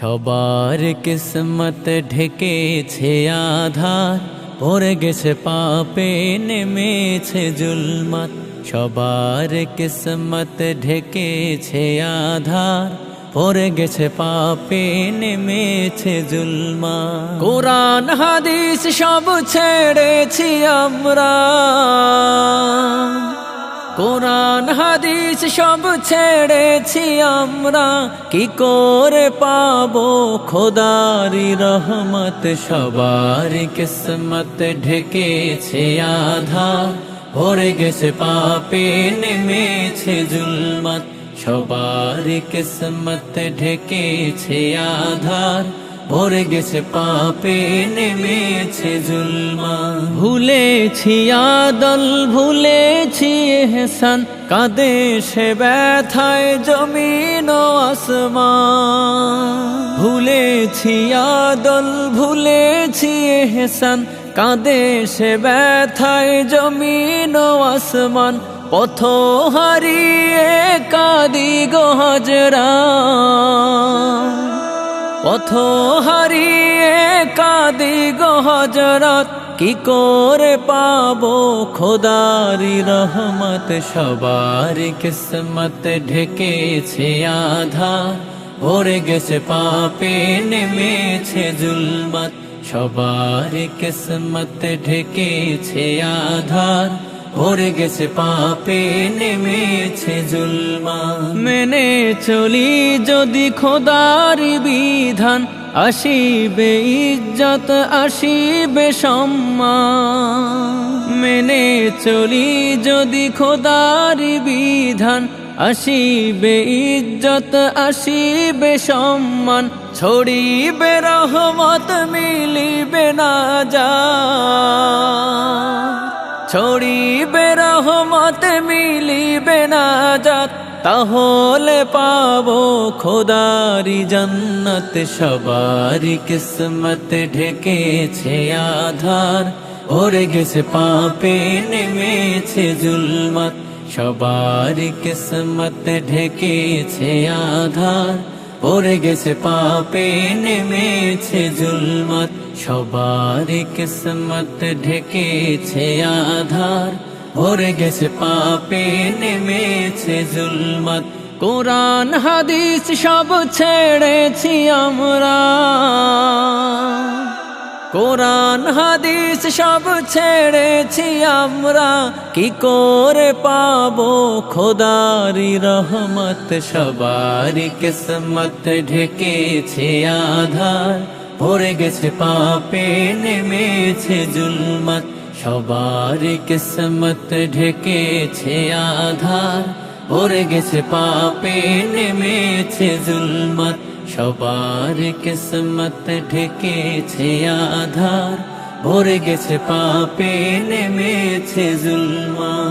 সবার কিসমত ঢেকেছে আধার, পড়ে গেছে পাপে নেমেছে জুলমাত। সবার কিসমত ঢেকেছে আধার, পড়ে গেছে পাপে নেমেছে জুলমাত। কোরআন হাদিস সব ছেড়েছি আমরা, কোরআন হাদিস সব ছেড়েছি আমরা, কি করে পাবো খোদারি রহমত। সবার কিসমত ঢেকেছে আধার, ভরে গেছে পাপে নেমেছে জুলমাত। সবার কিসমত ঢেকেছে আধার, ভরে গেছে পাপে নেমেছে জুলমাত। ভুলেছি আদল ভুলেছি এহসান, কাঁদে সে ব্যথায় জমিন ও আসমান। ভুলেছি আদল ভুলেছি এহসান, কাঁদে সে ব্যথায় জমিন ও আসমান। পথ হারিয়ে কাঁদি গো হযরত, পথ হারিয়ে কাঁদি গো হযরত, কি করে পাবো খোদারি রহমত। সবার কিসমত ঢেকেছে আধার, ভরে গেছে পাপে নেমেছে জুলমাত। সবার কিসমত ঢেকেছে আধার, ভরে গেছে পাপে নেমেছে জুলমাত। মেনে চলি যদি খোদারি বিধান, আসিবে ইজ্জত আসিবে সম্মান। মেনে চলি যদি খোদারি বিধান, আসিবে ইজ্জত আসিবে সম্মান। ছড়িবে রহমত মিলিবে নাজাত, ছড়িবে রহমত মিলিবে নাজাত। তাহলে পাবো খোদারি জান্নাত। সবার কিসমত ঢেকেছে আধার, ভরে গেছে পাপে নেমেছে জুলমাত। সবার কিসমত ঢেকেছে আধার, ভরে গেছে পাপে নেমেছে জুলমাত। সবার কিসমত ঢেকেছে আধার, ভরে গেছে পাপে নেমেছে জুলমাত। কোরআন হাদিস সব ছেড়েছি আমরা, কোরআন হাদিস সব ছেড়েছি আমরা, কি করে পাবো খোদারি রহমত। সবার কিসমত ঢেকেছে আধার, ভরে গেছে পাপে নেমেছে জুলমাত। সবার কিসমত ঢেকেছে আধার, ভরে গেছে পাপে নেমেছে জুলমাত। সবার কিসমত ঢেকেছে আধার, ভরে গেছে পাপে নেমেছে জুলমাত।